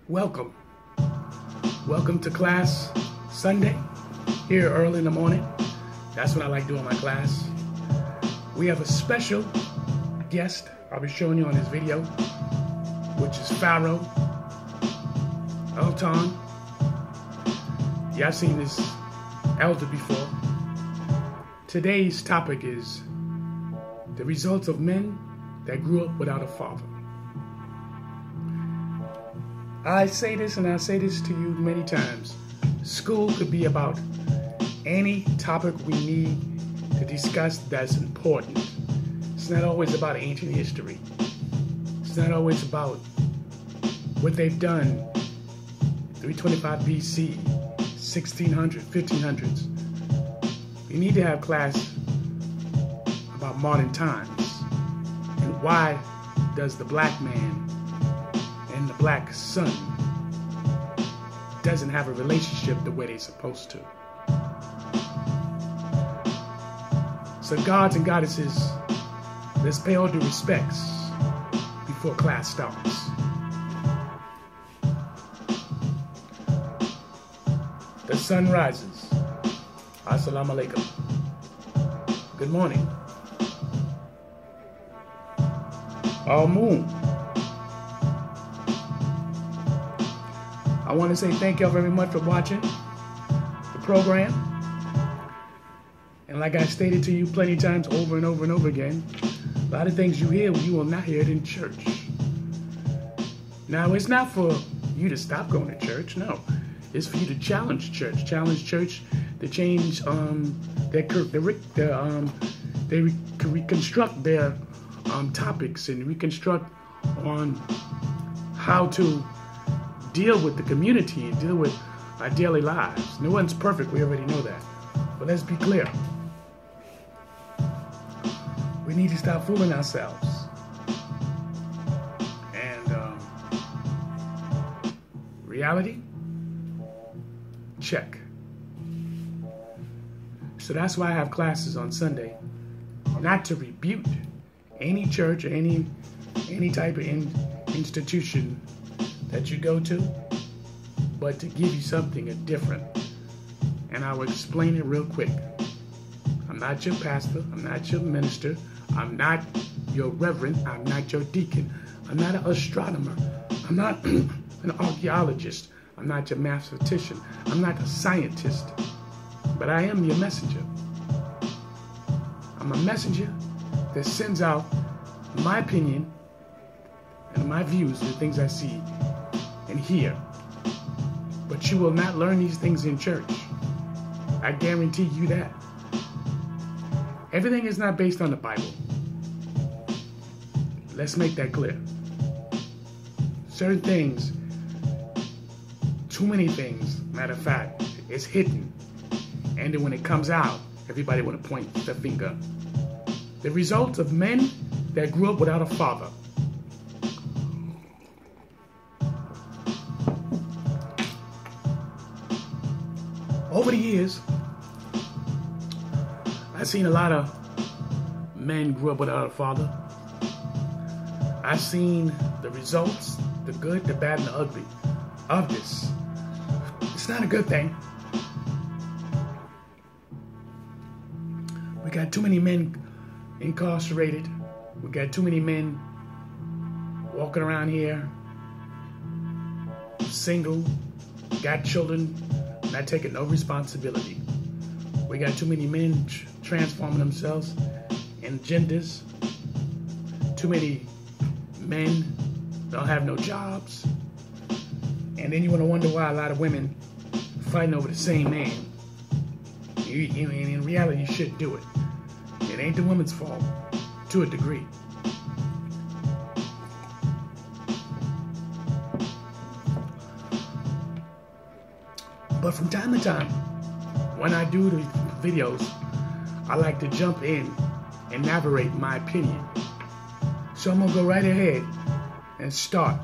Welcome. Welcome to class Sunday, here early in the morning. That's what I like doing my class. We have a special guest I'll be showing you on this video, which is Pharaoh Elton. Yeah, I've seen this elder before. Today's topic is the results of men that grew up without a father. I say this and I say this to you many times. School could be about any topic we need to discuss that's important. It's not always about ancient history. It's not always about what they've done 325 BC, 1600, 1500s. You need to have class about modern times and why does the black man and the black son doesn't have a relationship the way they're supposed to. So gods and goddesses, let's pay all due respects before class starts. The sun rises. Assalamu alaikum. Good morning. Moon. I want to say thank y'all very much for watching the program. And like I stated to you plenty of times over and over and over again, a lot of things you hear, you will not hear it in church. Now, it's not for you to stop going to church, no. It's for you to challenge church to change, they reconstruct their topics and reconstruct on how to deal with the community and deal with our daily lives. No one's perfect, we already know that. But let's be clear. We need to stop fooling ourselves. And reality, check. So that's why I have classes on Sunday, not to rebuke any church or any type of institution that you go to, but to give you something different. And I will explain it real quick. I'm not your pastor, I'm not your minister, I'm not your reverend, I'm not your deacon, I'm not an astronomer, I'm not an archaeologist, I'm not your mathematician, I'm not a scientist, but I am your messenger. I'm a messenger that sends out my opinion and my views, the things I see and hear. But you will not learn these things in church. I guarantee you that. Everything is not based on the Bible. Let's make that clear. Certain things, too many things, matter of fact, is hidden. And then when it comes out, everybody want to point the finger. The results of men that grew up without a father. Over the years, I've seen a lot of men grew up without a father. I've seen the results, the good, the bad, and the ugly of this. It's not a good thing. We got too many men incarcerated. We got too many men walking around here, single, got children, not taking no responsibility. We got too many men transforming themselves in genders. Too many men don't have no jobs. And then you want to wonder why a lot of women fighting over the same man. In reality, you shouldn't do it. It ain't the women's fault, to a degree. But from time to time, when I do the videos, I like to jump in and narrate my opinion. So I'm gonna go right ahead and start.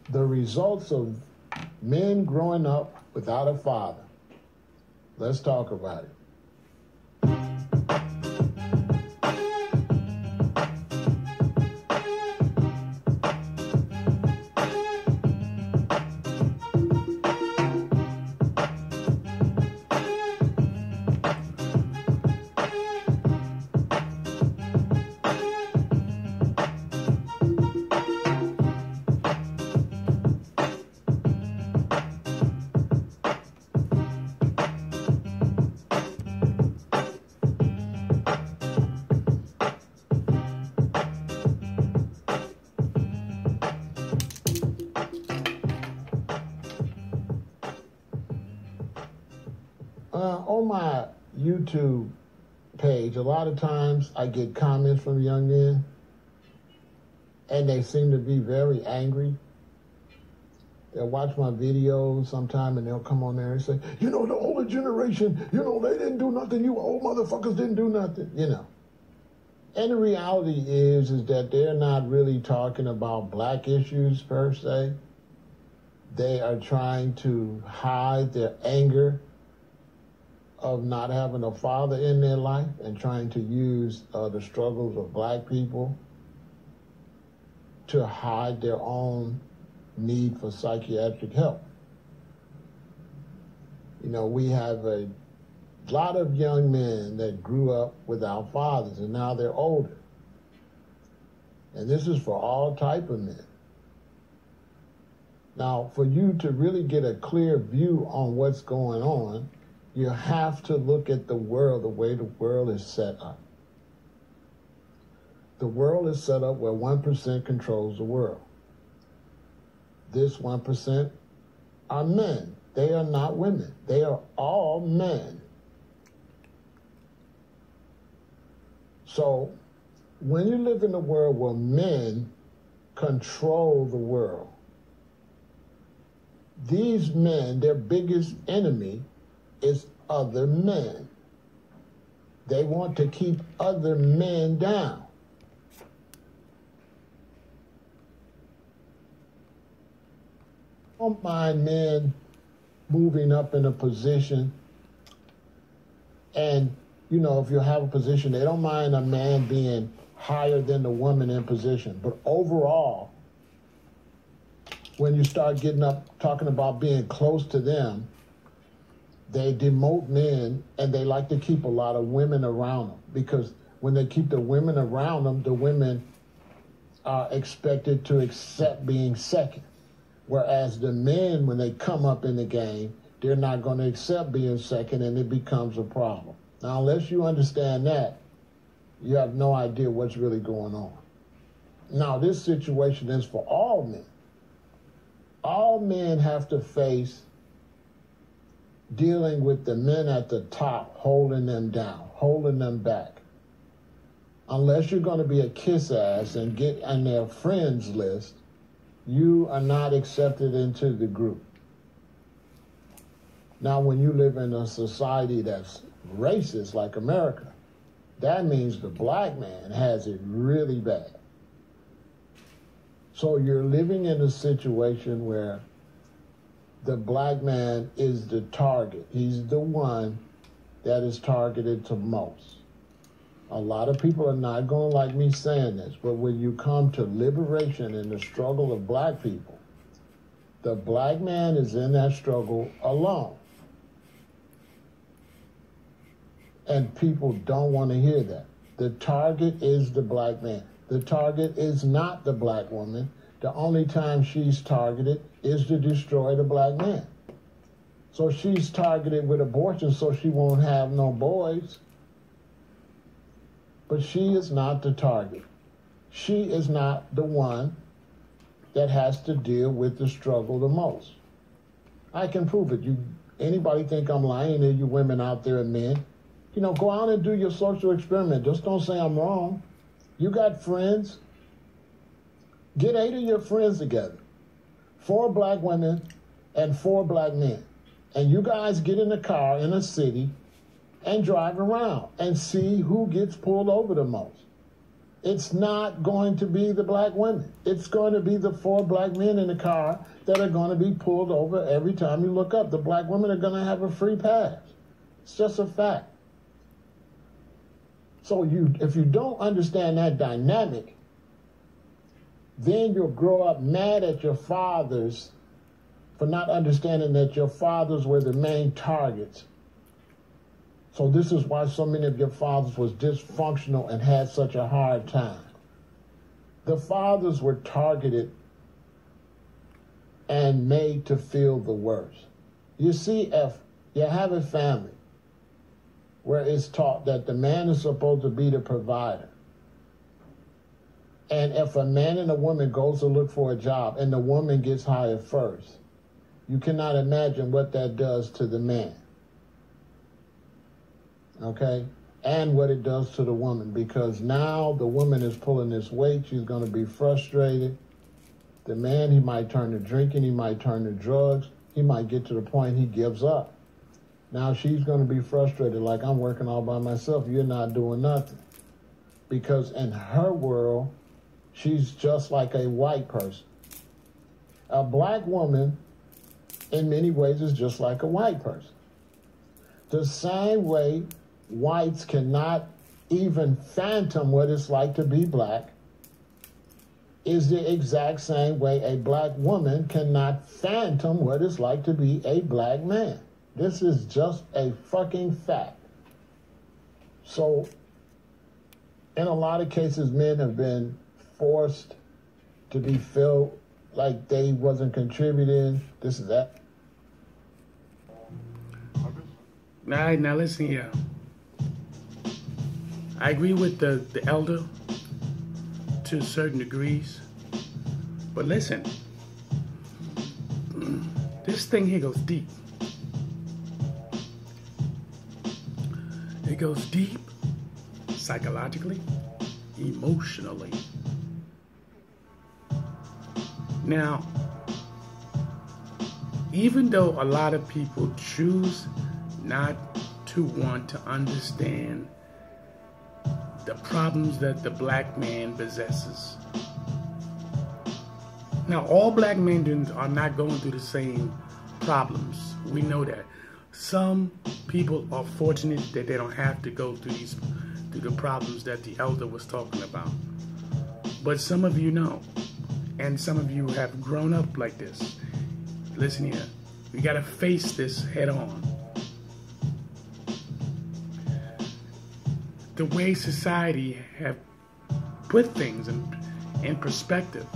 The results of Men growing up without a father. Let's talk about it. On my YouTube page, a lot of times I get comments from young men, and they seem to be very angry. They'll watch my videos sometime, and they'll come on there and say, the older generation, they didn't do nothing. You old motherfuckers didn't do nothing, And the reality is that they're not really talking about black issues per se. They are trying to hide their anger of not having a father in their life and trying to use the struggles of black people to hide their own need for psychiatric help. We have a lot of young men that grew up without fathers, and now they're older. And this is for all type of men. Now, for you to really get a clear view on what's going on, you have to look at the world the way the world is set up. The world is set up where 1% controls the world. This 1% are men. They are not women. They are all men. So when you live in a world where men control the world, these men, their biggest enemy is other men. They want to keep other men down. I don't mind men moving up in a position, and if you have a position, they don't mind a man being higher than the woman in position. But overall, when you start getting up talking about being close to them, they demote men, and they like to keep a lot of women around them, because when they keep the women around them, the women are expected to accept being second. Whereas the men, when they come up in the game, they're not going to accept being second, and it becomes a problem. Now, unless you understand that, you have no idea what's really going on. Now, this situation is for all men. All men have to face dealing with the men at the top, holding them down, holding them back. Unless you're going to be a kiss ass and get on their friends list, you are not accepted into the group. Now, when you live in a society that's racist like America, that means the black man has it really bad. So you're living in a situation where the black man is the target. He's the one that is targeted to most. A lot of people are not going to like me saying this, but when you come to liberation and the struggle of black people, the black man is in that struggle alone. And people don't want to hear that. The target is the black man. The target is not the black woman. The only time she's targeted is to destroy the black man. So she's targeted with abortion so she won't have no boys. But she is not the target. She is not the one that has to deal with the struggle the most. I can prove it. Anybody think I'm lying? There, you women out there and men. Go out and do your social experiment. Just don't say I'm wrong. You got friends. Get 8 of your friends together. 4 black women and 4 black men. And you guys get in a car in a city and drive around and see who gets pulled over the most. It's not going to be the black women. It's going to be the 4 black men in the car that are going to be pulled over every time you look up. The black women are going to have a free pass. It's just a fact. So if you don't understand that dynamic, then you'll grow up mad at your fathers for not understanding that your fathers were the main targets. So this is why so many of your fathers was dysfunctional and had such a hard time. The fathers were targeted and made to feel the worst. You see, if you have a family where it's taught that the man is supposed to be the provider, and if a man and a woman goes to look for a job and the woman gets hired first, you cannot imagine what that does to the man. Okay? And what it does to the woman, because now the woman is pulling this weight. She's going to be frustrated. The man, he might turn to drinking. He might turn to drugs. He might get to the point he gives up. Now she's going to be frustrated, like, I'm working all by myself. You're not doing nothing. Because in her world, she's just like a white person. A black woman, in many ways, is just like a white person. The same way whites cannot even fathom what it's like to be black is the exact same way a black woman cannot fathom what it's like to be a black man. This is just a fucking fact. So, in a lot of cases, men have been forced to be felt like they wasn't contributing. This is that. All right, now listen here. I agree with the elder to certain degrees, but listen, this thing here goes deep. It goes deep psychologically, emotionally. Now, even though a lot of people choose not to want to understand the problems that the black man possesses. Now, all black men are not going through the same problems. We know that. Some people are fortunate that they don't have to go through the problems that the elder was talking about. But some of you know, and some of you have grown up like this. Listen here, we gotta face this head on. The way society have put things in perspective,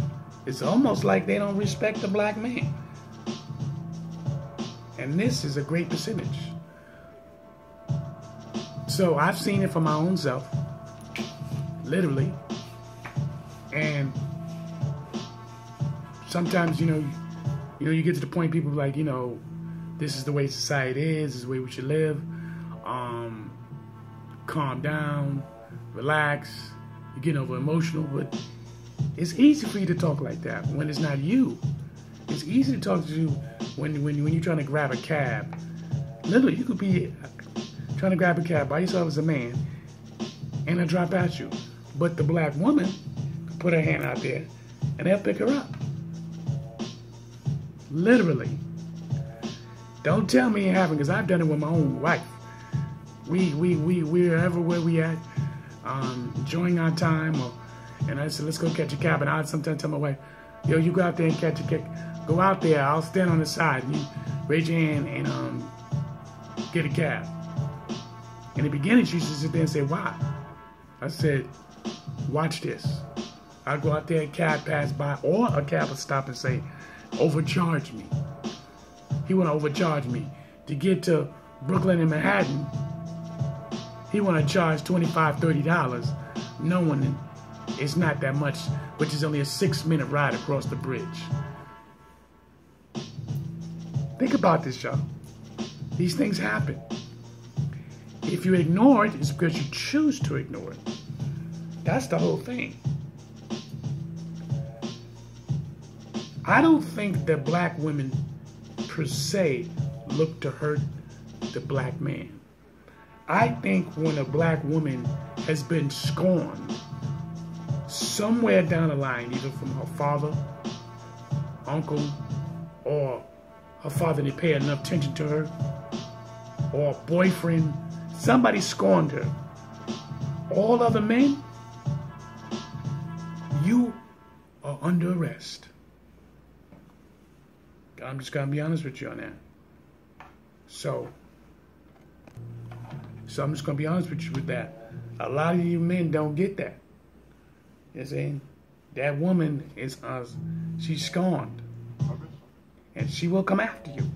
it's almost like they don't respect the black man. And this is a great percentage. So I've seen it for my own self, literally. And sometimes, you get to the point people are like, this is the way society is, this is the way we should live. Calm down, relax, you're getting over emotional, but it's easy for you to talk like that when it's not you. It's easy to talk to you when you're trying to grab a cab. Literally, you could be trying to grab a cab by yourself as a man and they'll drop at you. But the black woman put her hand out there and they'll pick her up. Literally. Don't tell me it happened, because I've done it with my own wife. We're everywhere we at, enjoying our time, and I said, let's go catch a cab. And I sometimes tell my wife, yo, you go out there and catch a cab. Go out there, I'll stand on the side. You raise your hand and get a cab. In the beginning, she used to sit there and say, why? I said, watch this. I'll go out there, a cab pass by, or a cab will stop and say, overcharge me. He want to overcharge me. To get to Brooklyn and Manhattan, he want to charge $25, $30, knowing it's not that much, which is only a 6-minute ride across the bridge. Think about this, y'all. These things happen. If you ignore it, it's because you choose to ignore it. That's the whole thing. I don't think that black women, per se, look to hurt the black man. I think when a black woman has been scorned somewhere down the line, either from her father, uncle, or her father didn't pay enough attention to her, or boyfriend, somebody scorned her. All other men, you are under arrest. I'm just going to be honest with you on that. So I'm just going to be honest with you with that. A lot of you men don't get that. You know what I'm saying? That woman is, she's scorned. And she will come after you.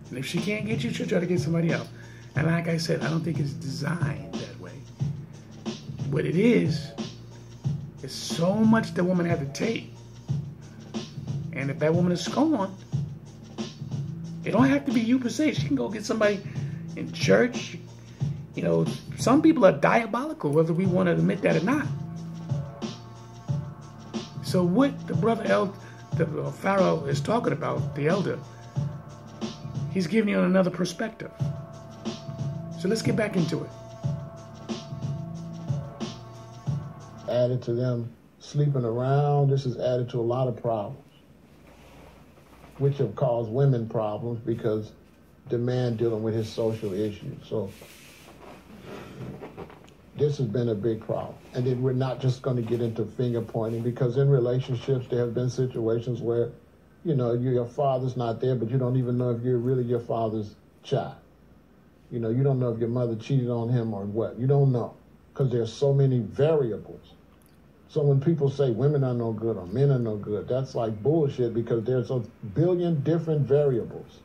And if she can't get you, she'll try to get somebody else. And like I said, I don't think it's designed that way. What it is so much the woman had to take. And if that woman is scorned, it don't have to be you per se. She can go get somebody in church. You know, some people are diabolical, whether we want to admit that or not. So what the brother the Pharaoh is talking about, the elder, he's giving you another perspective. So let's get back into it. Added to them sleeping around, this has added to a lot of problems, which have caused women problems because the man dealing with his social issues. So this has been a big problem. And then we're not just going to get into finger pointing, because in relationships there have been situations where, you know, your father's not there, but you don't even know if you're really your father's child. You know, you don't know if your mother cheated on him or what. You don't know, because there's so many variables. So when people say women are no good or men are no good, that's like bullshit, because there's a billion different variables.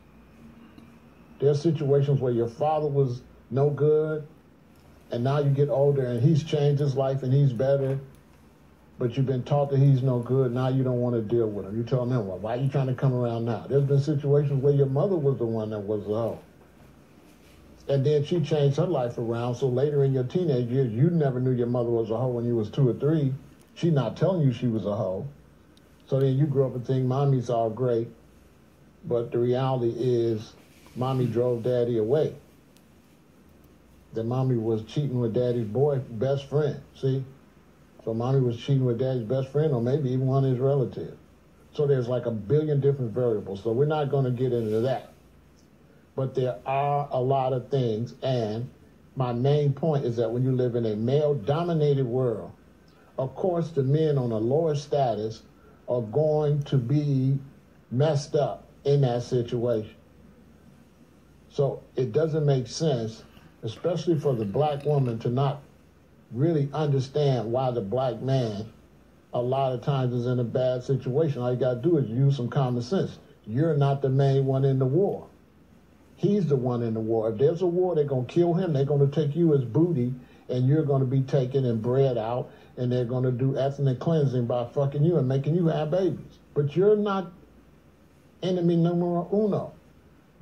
There's situations where your father was no good, and now you get older and he's changed his life and he's better, but you've been taught that he's no good. Now you don't want to deal with him. You tell him, well, why are you trying to come around now? There's been situations where your mother was the one that was the hoe. And then she changed her life around, so later in your teenage years, you never knew your mother was a hoe when you was 2 or 3. She not telling you she was a hoe. So then you grew up and think mommy's all great, but the reality is mommy drove daddy away. That mommy was cheating with daddy's best friend, see? So mommy was cheating with daddy's best friend, or maybe even one of his relatives. So there's like a billion different variables, so we're not gonna get into that. But there are a lot of things, and my main point is that when you live in a male-dominated world, of course the men on a lower status are going to be messed up in that situation. So it doesn't make sense, especially for the black woman, to not really understand why the black man a lot of times is in a bad situation. All you gotta do is use some common sense. You're not the main one in the war. He's the one in the war. If there's a war, they're gonna kill him. They're gonna take you as booty, and you're gonna be taken and bred out, and they're gonna do ethnic cleansing by fucking you and making you have babies. But you're not enemy numero uno.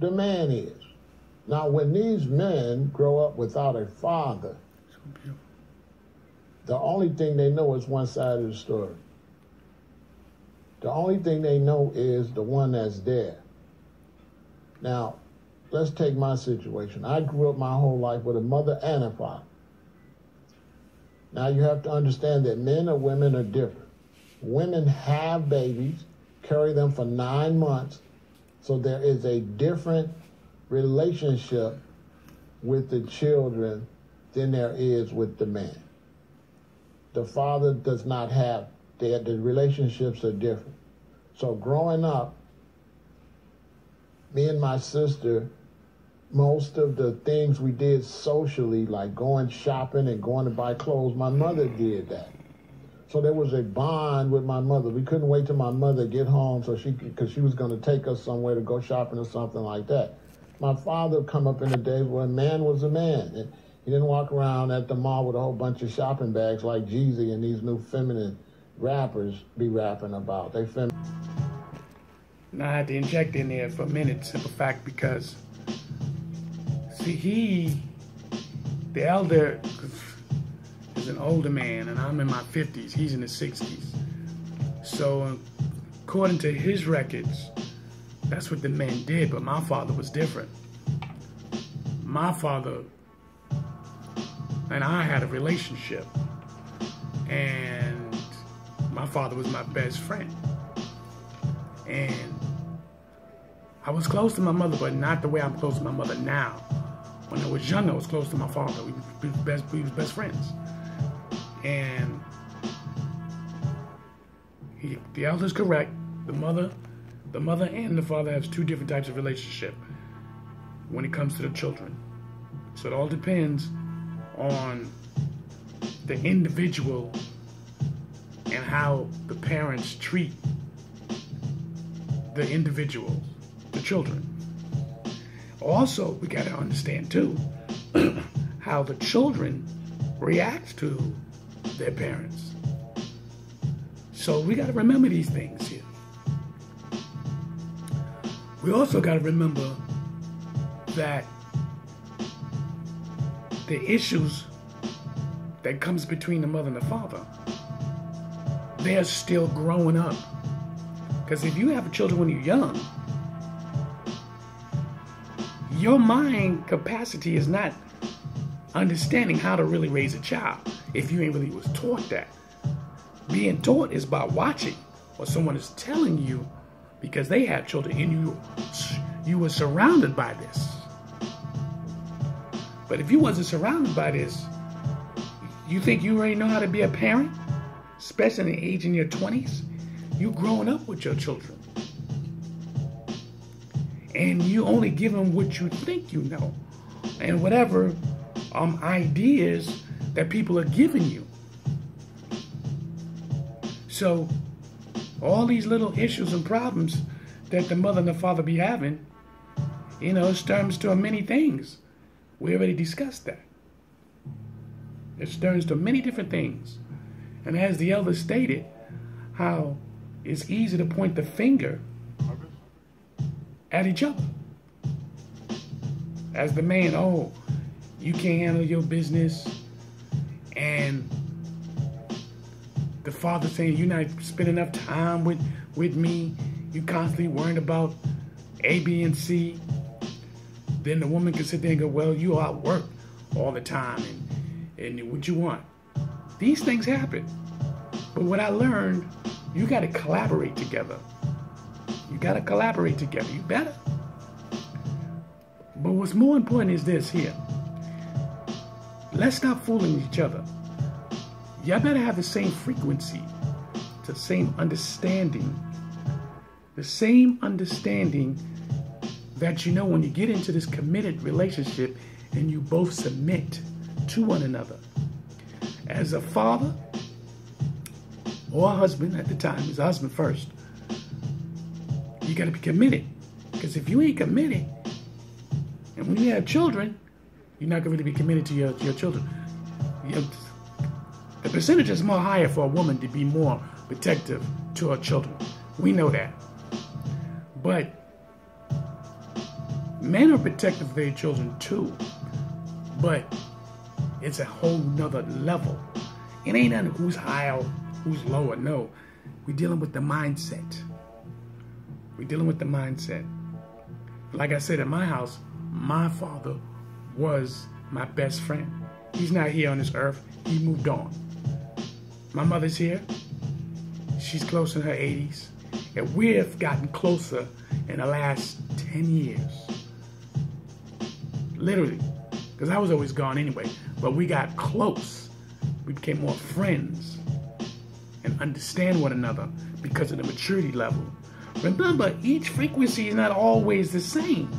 The man is. Now, when these men grow up without a father, the only thing they know is one side of the story. The only thing they know is the one that's there. Now, let's take my situation. I grew up my whole life with a mother and a father. Now, you have to understand that men or women are different. Women have babies, carry them for 9 months, so there is a different relationship with the children than there is with the man. The father does not have, the relationships are different. So growing up, me and my sister, most of the things we did socially, like going shopping and going to buy clothes, my mother did that. So there was a bond with my mother. We couldn't wait till my mother get home because she was going to take us somewhere to go shopping or something like that. My father come up in the days where a man was a man. And he didn't walk around at the mall with a whole bunch of shopping bags like Jeezy and these new feminine rappers be rapping about. They feminine. Now I had to inject in there for a minute, simple fact, because see, the elder is an older man, and I'm in my 50s. He's in his 60s. So according to his records, that's what the men did, but my father was different. My father and I had a relationship, and my father was my best friend. And I was close to my mother, but not the way I'm close to my mother now. When I was young, I was close to my father. We was best friends. And the elder's correct. The mother and the father has two different types of relationship when it comes to the children. So it all depends on the individual and how the parents treat the individuals, the children. Also, we got to understand too how the children react to their parents. So we got to remember these things here. We also got to remember that the issues that comes between the mother and the father, they're still growing up. Because if you have children when you're young, your mind capacity is not understanding how to really raise a child if you ain't really was taught that. Being taught is by watching, or someone is telling you because they had children and you were surrounded by this. But if you wasn't surrounded by this, you think you already know how to be a parent, especially in the age in your 20s? You growing up with your children. And you only give them what you think you know. And whatever ideas that people are giving you. So all these little issues and problems that the mother and the father be having, it stems to many things. We already discussed that. It stems to many different things. And as the elder stated, how it's easy to point the finger at each other. As the man, oh, you can't handle your business. And the father saying, you're not spending enough time with me. You constantly worrying about A, B, and C. Then the woman can sit there and go, well, you are at work all the time. And what you want? These things happen. But what I learned, you got to collaborate together. You got to collaborate together. You better. But what's more important is this here. Let's stop fooling each other. Y'all better have the same frequency, the same understanding. The same understanding that when you get into this committed relationship and you both submit to one another. As a father or a husband at the time, he's a husband first, you got to be committed. Because if you ain't committed, and when you have children, you're not going to be committed to your children. The percentage is more higher for a woman to be more protective to her children. We know that. But men are protective of their children too. But it's a whole nother level. It ain't nothing who's higher, who's lower. No. We're dealing with the mindset. We're dealing with the mindset. Like I said, in my house, my father was my best friend. He's not here on this earth. He moved on. My mother's here. She's close in her 80s. And we've gotten closer in the last 10 years. Literally. Because I was always gone anyway. But we got close. We became more friends. And understand one another because of the maturity level. Remember, each frequency is not always the same.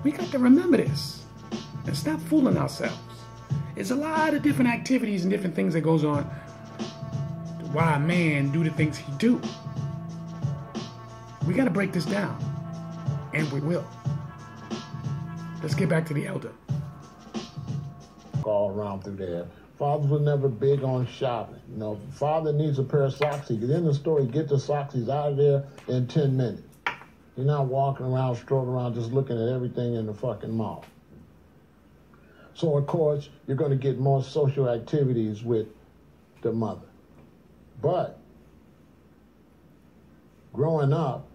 We got to remember this. And stop fooling ourselves. There's a lot of different activities and different things that goes on why a man do the things he do. We got to break this down. And we will. Let's get back to the elder. All around through there. Fathers were never big on shopping. Father needs a pair of socks. He get in the store, he get the socks, he's out of there in 10 minutes. You're not walking around, strolling around, just looking at everything in the fucking mall. So, of course, you're going to get more social activities with the mother. But growing up,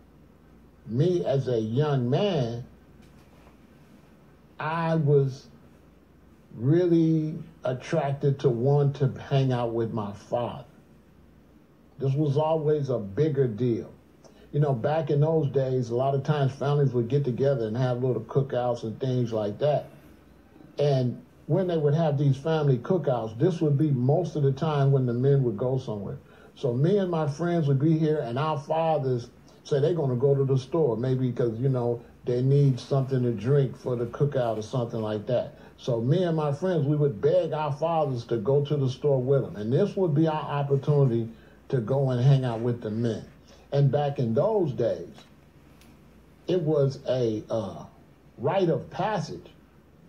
me as a young man, I was really attracted to want to hang out with my father. This was always a bigger deal. You know, back in those days, a lot of times families would get together and have little cookouts and things like that. And when they would have these family cookouts, this would be most of the time when the men would go somewhere. So me and my friends would be here, and our fathers say they're going to go to the store, maybe because, you know, they need something to drink for the cookout or something like that. So me and my friends, we would beg our fathers to go to the store with them. And this would be our opportunity to go and hang out with the men. And back in those days, it was a rite of passage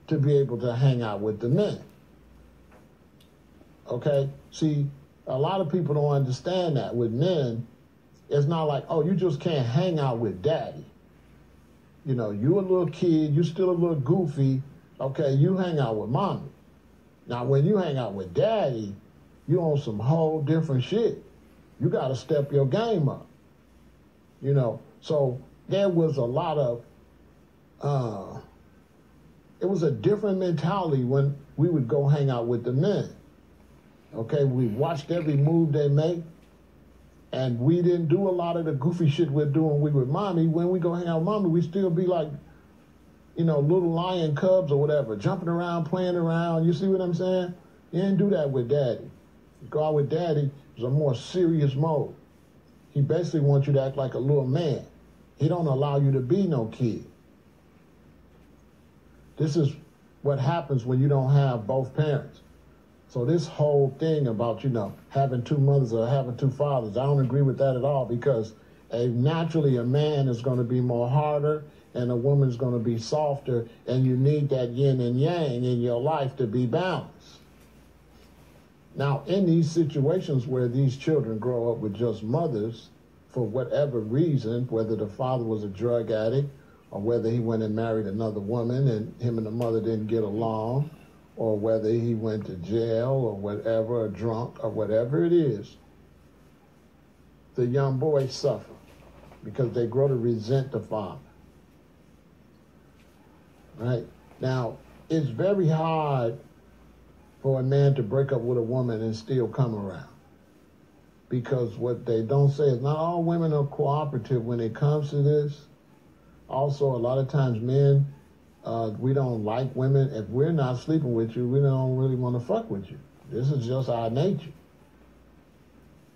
to be able to hang out with the men. Okay? See, a lot of people don't understand that. With men, it's not like, oh, you just can't hang out with daddy. You know, you a little kid, you still a little goofy, okay, you hang out with mommy. Now, when you hang out with daddy, you on some whole different shit. You got to step your game up. You know, so there was a lot of, it was a different mentality when we would go hang out with the men. Okay, we watched every move they make, and we didn't do a lot of the goofy shit we're doing with mommy. When we go hang out with mommy, we still be like, you know, little lion cubs or whatever, jumping around, playing around. You see what I'm saying? You didn't do that with daddy. You go out with daddy, it's a more serious mode. He basically wants you to act like a little man. He don't allow you to be no kid. This is what happens when you don't have both parents. So this whole thing about, you know, having two mothers or having two fathers, I don't agree with that at all, because naturally a man is going to be more harder and a woman is going to be softer, and you need that yin and yang in your life to be balanced. Now, in these situations where these children grow up with just mothers, for whatever reason, whether the father was a drug addict or whether he went and married another woman and him and the mother didn't get along, or whether he went to jail or whatever, or drunk or whatever it is, the young boys suffer because they grow to resent the father. Right? Now, it's very hard for a man to break up with a woman and still come around. Because what they don't say is not all women are cooperative when it comes to this. Also, a lot of times men, we don't like women. If we're not sleeping with you, we don't really want to fuck with you. This is just our nature.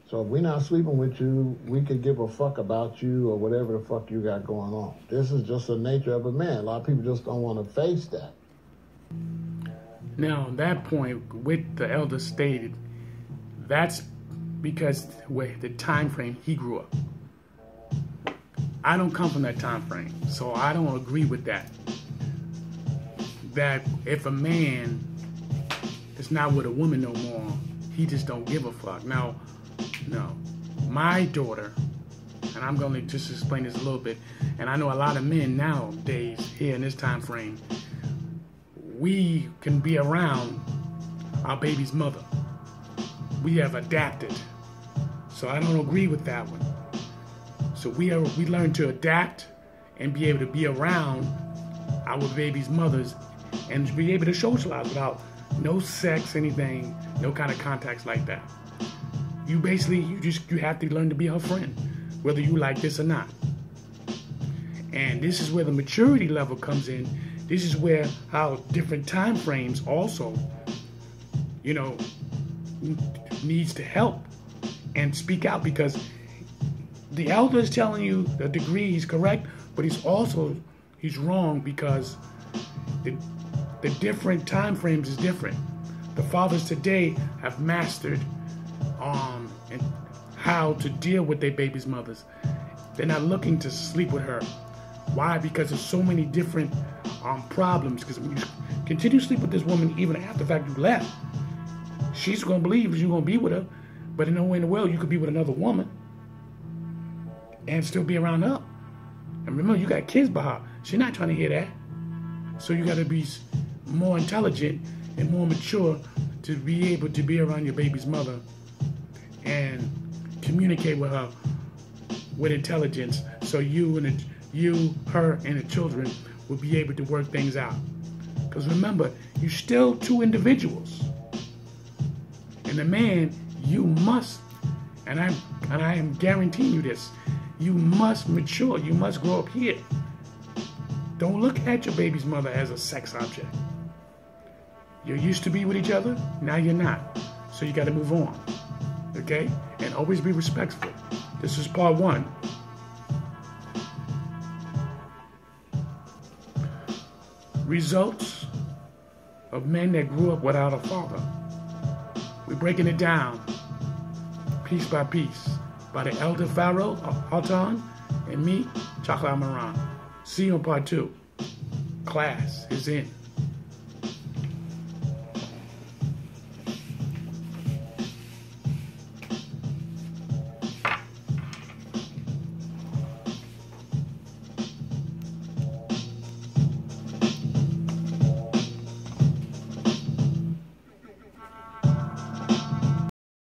So if we're not sleeping with you, we could give a fuck about you or whatever the fuck you got going on. This is just the nature of a man. A lot of people just don't want to face that. Now, that point, with the elder stated, that's because the time frame he grew up. I don't come from that time frame, so I don't agree with that. That if a man is not with a woman no more, he just don't give a fuck. Now, no, my daughter, and I'm going to just explain this a little bit, and I know a lot of men nowadays here in this time frame, we can be around our baby's mother. We have adapted. So I don't agree with that one. So we learn to adapt and be able to be around our baby's mothers and be able to socialize without no sex, anything, no kind of contacts like that. You have to learn to be her friend, whether you like this or not. And this is where the maturity level comes in. This is where how different time frames also, you know, needs to help and speak out, because the elder is telling you the degree is correct, but he's wrong, because the different time frames is different. The fathers today have mastered and how to deal with their baby's mothers. They're not looking to sleep with her. Why? Because there's so many different problems. Because when you continue to sleep with this woman, even after the fact you left, she's going to believe you're going to be with her, but in no way in the world you could be with another woman and still be around her. And remember, you got kids by her. She's not trying to hear that. So you got to be more intelligent and more mature to be able to be around your baby's mother and communicate with her with intelligence, so you, her, and the children will be able to work things out. Because remember, you're still two individuals. And the man, you must, And I am guaranteeing you this. You must mature. You must grow up here. Don't look at your baby's mother as a sex object. You used to be with each other, now you're not. So you got to move on. Okay? And always be respectful. This is part 1. Results of men that grew up without a father. We're breaking it down piece by piece by the elder Pharaoh, Alton, and me, Chocolate Amun Ra. See you on part 2. Class is in.